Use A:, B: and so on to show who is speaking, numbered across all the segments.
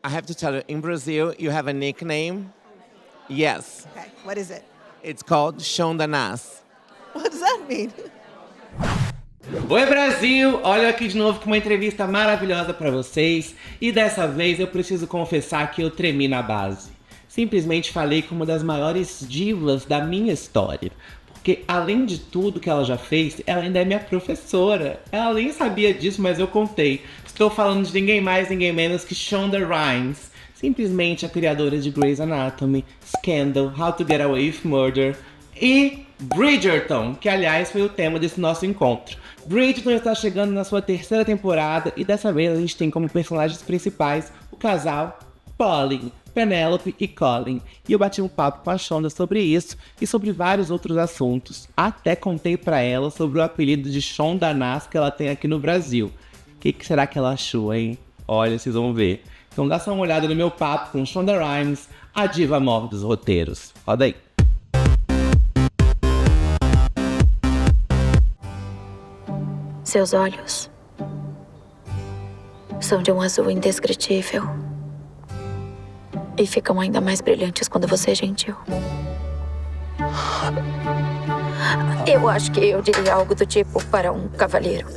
A: I have to tell you, in Brazil, you have a nickname. Yes.
B: Okay, what is it?
A: It's called Shondanás.
B: What does that mean?
C: Oi Brasil, olha aqui de novo com uma entrevista maravilhosa pra vocês e dessa vez eu preciso confessar que eu tremi na base. Simplesmente falei com uma das maiores divas da minha história, porque além de tudo que ela já fez, ela ainda é minha professora. Ela nem sabia disso, mas eu contei. Estou falando de ninguém mais, ninguém menos que Shonda Rhimes, simplesmente a criadora de Grey's Anatomy, Scandal, How to Get Away with Murder e Bridgerton, que aliás foi o tema desse nosso encontro. Bridgerton está chegando na sua terceira temporada e dessa vez a gente tem como personagens principais o casal Pauline, Penelope e Colin. E eu bati um papo com a Shonda sobre isso e sobre vários outros assuntos. Até contei pra ela sobre o apelido de Shondanás que ela tem aqui no Brasil. O que será que ela achou, hein? Olha, vocês vão ver. Então dá só uma olhada no meu papo com Shonda Rhimes, a diva móvel dos roteiros. Roda aí.
D: Seus olhos são de um azul indescritível e ficam ainda mais brilhantes quando você é gentil. Eu acho que eu diria algo do tipo para um cavalheiro.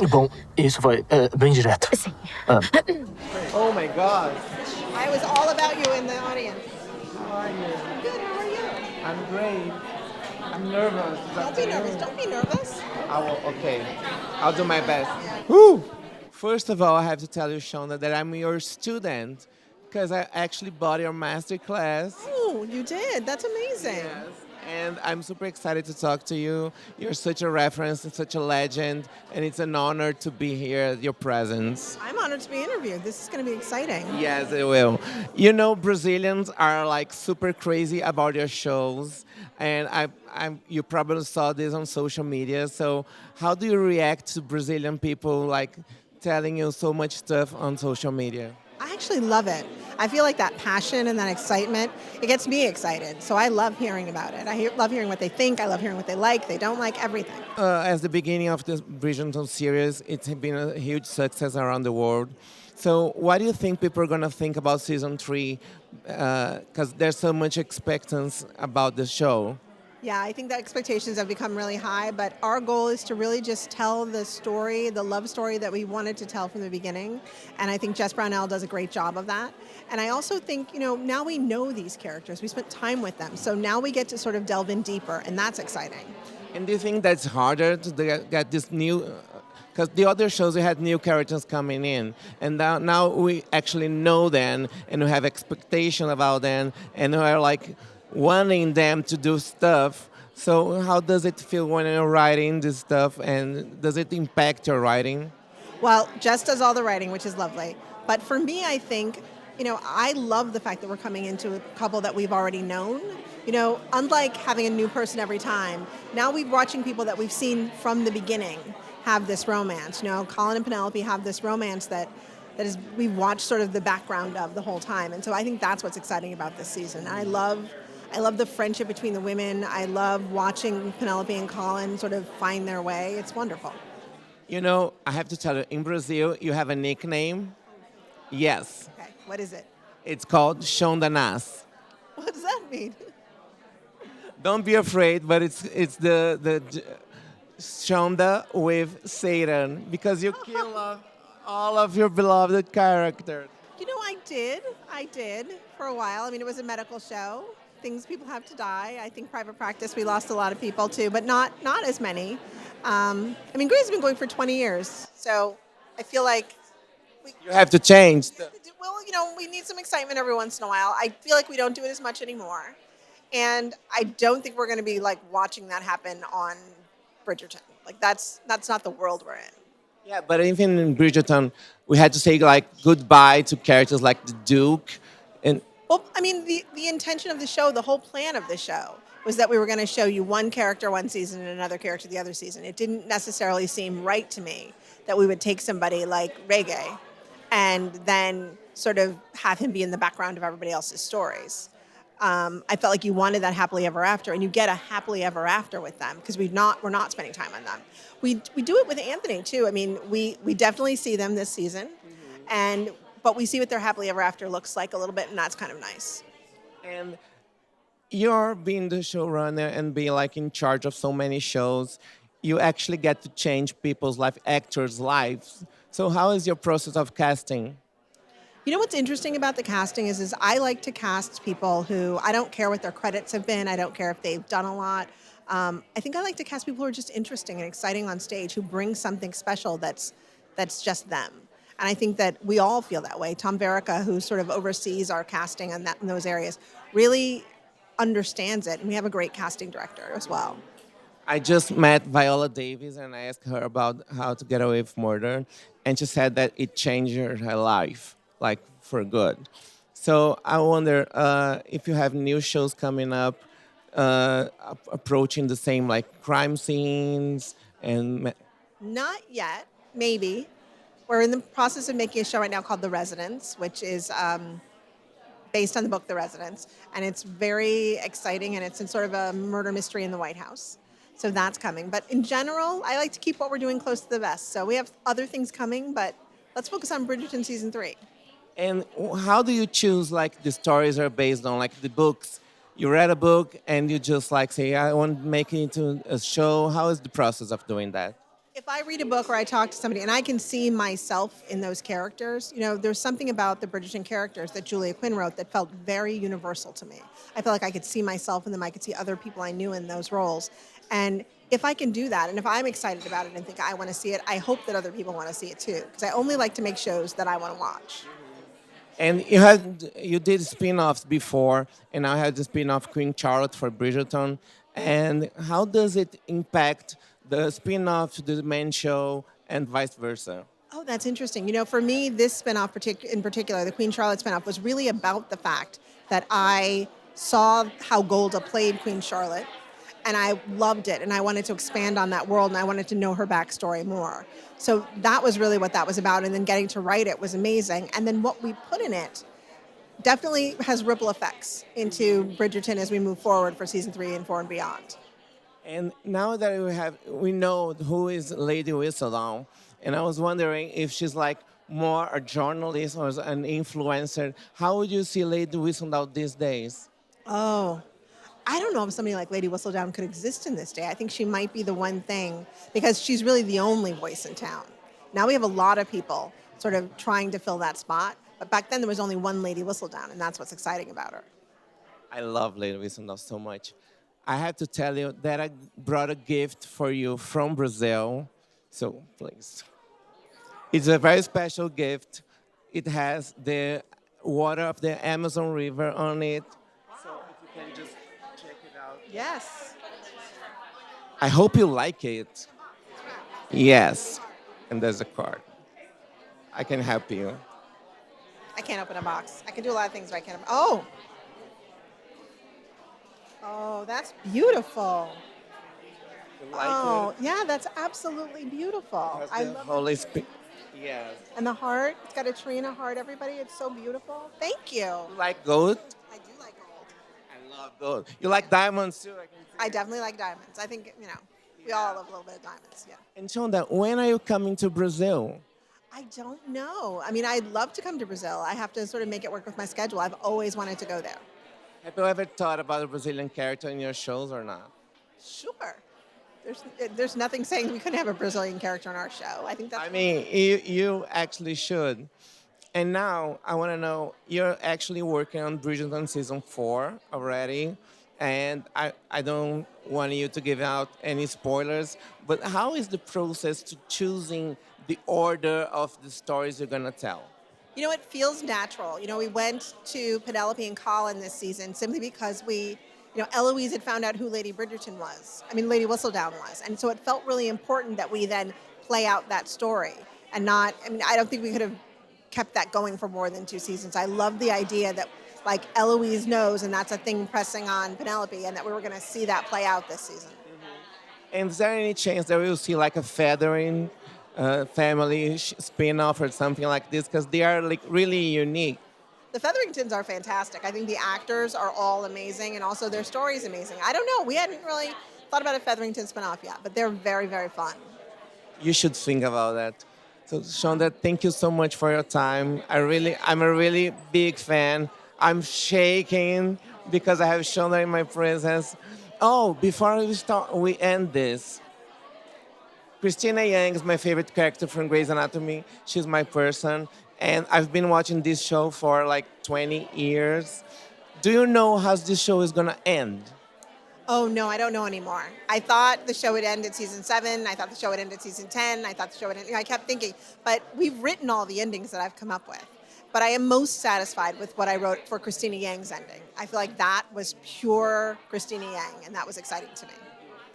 E: Bom, isso foi bem direto.
D: Sim.
A: Oh my God.
B: I was all about you in the audience.
A: How are you?
B: Good, how are you?
A: I'm great. I'm nervous.
B: Don't be nervous, don't be nervous.
A: Okay. I'll do my best. Woo! First of all, I have to tell you, Shonda, that I'm your student because I actually bought your master class.
B: Oh, you did? That's amazing.
A: Yes. And I'm super excited to talk to you. You're such a reference and such a legend, and it's an honor to be here at your presence.
B: I'm honored to be interviewed. This is going to be exciting.
A: Yes, it will. You know, Brazilians are like super crazy about your shows, and you probably saw this on social media. So, how do you react to Brazilian people like telling you so much stuff on social media?
B: I actually love it. I feel like that passion and that excitement, it gets me excited. So I love hearing about it. Love hearing what they think. I love hearing what they like. They don't like everything.
A: As the beginning of this Bridgerton series, it's been a huge success around the world. So what do you think people are going to think about season 3? Because there's so much expectancy about the show.
B: Yeah, I think the expectations have become really high, but our goal is to really just tell the story, the love story that we wanted to tell from the beginning. And I think Jess Brownell does a great job of that. And I also think, now we know these characters. We spent time with them. So now we get to sort of delve in deeper, and that's exciting.
A: And do you think that's harder to get this new... Because the other shows, we had new characters coming in. And now we actually know them, and we have expectation about them, and we're like... wanting them to do stuff. So how does it feel when you're writing this stuff, and does it impact your writing?
B: Well, Jess does all the writing, which is lovely. But for me, I think, I love the fact that we're coming into a couple that we've already known. Unlike having a new person every time, now we're watching people that we've seen from the beginning have this romance. Colin and Penelope have this romance that is we've watched sort of the background of the whole time. And so I think that's what's exciting about this season. I love the friendship between the women. I love watching Penelope and Colin sort of find their way. It's wonderful.
A: I have to tell you, in Brazil, you have a nickname. Yes.
B: Okay, what is it?
A: It's called Shondanás.
B: What does that mean?
A: Don't be afraid, but it's the Shonda with Satan, because you kill all of your beloved characters.
B: I did for a while. I mean, it was a medical show. People have to die. I think private practice, we lost a lot of people too, but not as many. Grey's been going for 20 years, so I feel like
A: you have to change.
B: Well, we need some excitement every once in a while. I feel like we don't do it as much anymore, and I don't think we're going to be like watching that happen on Bridgerton. Like that's not the world we're in.
A: Yeah, but even in Bridgerton, we had to say like goodbye to characters like the Duke.
B: Well, the intention of the show, the whole plan of the show, was that we were going to show you one character one season and another character the other season. It didn't necessarily seem right to me that we would take somebody like Reggae and then sort of have him be in the background of everybody else's stories. I felt like you wanted that happily ever after, and you get a happily ever after with them because we're not spending time on them. We do it with Anthony too. I mean, we definitely see them this season, but we see what their happily ever after looks like a little bit, and that's kind of nice.
A: And you're being the showrunner and be like in charge of so many shows. You actually get to change people's life, actors' lives. So how is your process of casting?
B: You know what's interesting about the casting is I like to cast people who I don't care what their credits have been. I don't care if they've done a lot. I think I like to cast people who are just interesting and exciting on stage, who bring something special that's just them. And I think that we all feel that way. Tom Verica, who sort of oversees our casting in those areas, really understands it. And we have a great casting director as well.
A: I just met Viola Davis and I asked her about How to Get Away with Murder, and she said that it changed her life, like for good. So I wonder if you have new shows coming up, approaching the same like crime scenes and.
B: Not yet, maybe. We're in the process of making a show right now called The Residents, which is based on the book The Residents. And it's very exciting, and it's in sort of a murder mystery in the White House. So that's coming. But in general, I like to keep what we're doing close to the vest. So we have other things coming, but let's focus on Bridgerton season 3.
A: And how do you choose like the stories are based on like the books? You read a book and you just like say, I want to make it into a show. How is the process of doing that?
B: If I read a book or I talk to somebody and I can see myself in those characters, you know, there's something about the Bridgerton characters that Julia Quinn wrote that felt very universal to me. I felt like I could see myself in them. I could see other people I knew in those roles. And if I can do that, and if I'm excited about it and think I want to see it, I hope that other people want to see it too. Because I only like to make shows that I want to watch.
A: And you did spin-offs before, and now you have the spin-off Queen Charlotte for Bridgerton. And how does it impact the spin-off to the main show and vice versa?
B: Oh, that's interesting. You know, for me, this spin-off in particular, the Queen Charlotte spin-off, was really about the fact that I saw how Golda played Queen Charlotte, and I loved it, and I wanted to expand on that world, and I wanted to know her backstory more. So that was really what that was about, and then getting to write it was amazing. And then what we put in it definitely has ripple effects into Bridgerton as we move forward for season 3 and 4 and beyond.
A: And now that we know who is Lady Whistledown, and I was wondering if she's like more a journalist or an influencer. How would you see Lady Whistledown these days?
B: Oh, I don't know if somebody like Lady Whistledown could exist in this day. I think she might be the one thing, because she's really the only voice in town. Now we have a lot of people sort of trying to fill that spot, but back then there was only one Lady Whistledown, and that's what's exciting about her.
A: I love Lady Whistledown so much. I have to tell you that I brought a gift for you from Brazil. So please. It's a very special gift. It has the water of the Amazon River on it. So if you can just check it out.
B: Yes.
A: I hope you like it. Yes. And there's a card. I can help you.
B: I can't open a box. I can do a lot of things, but I can't. Oh, that's beautiful.
A: You like
B: Oh,
A: it?
B: yeah, that's absolutely beautiful.
A: It has
B: I
A: the
B: love
A: Holy Spirit. Yes.
B: And the heart, it's got a tree and a heart, everybody. It's so beautiful. Thank you.
A: You like gold?
B: I do like gold.
A: I love gold. You like diamonds too? I can see.
B: I definitely like diamonds. I think, you know, we all love a little bit of diamonds, yeah.
A: And Shonda, when are you coming to Brazil?
B: I don't know. I mean, I'd love to come to Brazil. I have to sort of make it work with my schedule. I've always wanted to go there.
A: Have you ever thought about a Brazilian character in your shows or not?
B: Sure. There's nothing saying we couldn't have a Brazilian character on our show. I think that's...
A: I mean, you actually should. And now I want to know, you're actually working on Bridgerton season 4 already. And I don't want you to give out any spoilers, but how is the process to choosing the order of the stories you're going to tell?
B: You know, it feels natural. You know, we went to Penelope and Colin this season simply because Eloise had found out who Lady Bridgerton was. I mean, Lady Whistledown was. And so it felt really important that we then play out that story and not, I mean, I don't think we could have kept that going for more than 2 seasons. I love the idea that, like, Eloise knows, and that's a thing pressing on Penelope, and that we were going to see that play out this season.
A: Mm-hmm. And is there any chance that we'll see, like, a feathering family spin-off or something like this? Because they are, like, really unique.
B: The Featheringtons are fantastic. I think the actors are all amazing, and also their story is amazing. I don't know. We hadn't really thought about a Featherington spinoff yet, but they're very, very fun.
A: You should think about that. So, Shonda, thank you so much for your time. I'm a really big fan. I'm shaking because I have Shonda in my presence. Oh, before we end this. Christina Yang is my favorite character from Grey's Anatomy. She's my person. And I've been watching this show for like 20 years. Do you know how this show is gonna end?
B: Oh, no, I don't know anymore. I thought the show would end at season 7. I thought the show would end at season 10. I thought the show would end, I kept thinking, but we've written all the endings that I've come up with. But I am most satisfied with what I wrote for Christina Yang's ending. I feel like that was pure Christina Yang, and that was exciting to me.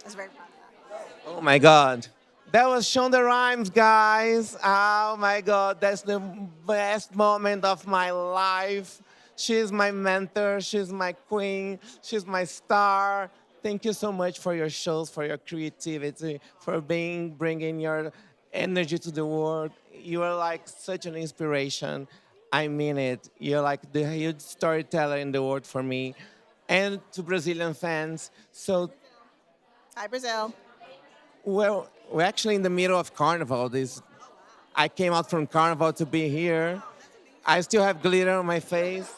B: I was very proud of that.
A: Oh my God. That was Shonda Rhimes, guys. Oh my God, that's the best moment of my life. She's my mentor, she's my queen, she's my star. Thank you so much for your shows, for your creativity, for bringing your energy to the world. You are like such an inspiration. I mean it. You're like the huge storyteller in the world for me and to Brazilian fans. So,
B: Hi, Brazil.
A: well, we're actually in the middle of Carnival. I came out from Carnival to be here. I still have glitter on my face,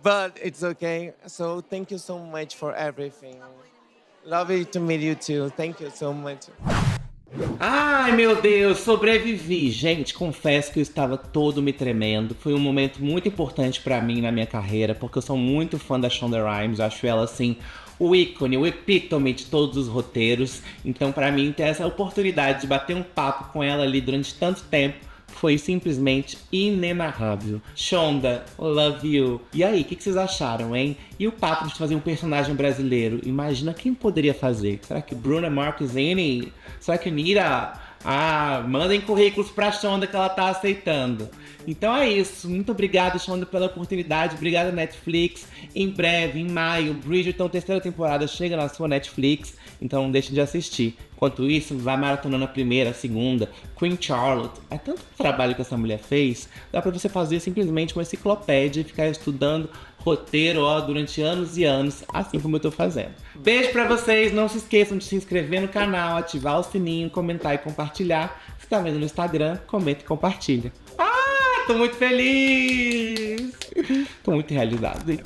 A: but it's okay. So thank you so much for everything. Lovely to meet you too. Thank you so much.
C: Ai, meu Deus, sobrevivi. Gente, confesso que eu estava todo me tremendo. Foi um momento muito importante pra mim na minha carreira, porque eu sou muito fã da Shonda Rhimes. Eu acho ela, assim, o ícone, o epítome de todos os roteiros. Então, pra mim, ter essa oportunidade de bater um papo com ela ali durante tanto tempo foi simplesmente inenarrável. Shonda, love you. E aí, o que vocês acharam, hein? E o papo de fazer um personagem brasileiro? Imagina quem poderia fazer? Será que Bruna Marquezine? Será que Nira? Ah, mandem currículos pra Shonda que ela tá aceitando. Então é isso. Muito obrigado, Shonda, pela oportunidade. Obrigada, Netflix. Em breve, em maio, Bridgerton, terceira temporada, chega na sua Netflix. Então não deixe de assistir. Enquanto isso, vai maratonando a primeira, a segunda. Queen Charlotte. É tanto trabalho que essa mulher fez. Dá pra você fazer simplesmente uma enciclopédia e ficar estudando roteiro, ó, durante anos e anos, assim como eu tô fazendo. Beijo pra vocês. Não se esqueçam de se inscrever no canal, ativar o sininho, comentar e compartilhar. Se tá vendo no Instagram, comenta e compartilha. Ah, tô muito feliz! Tô muito realizado, hein?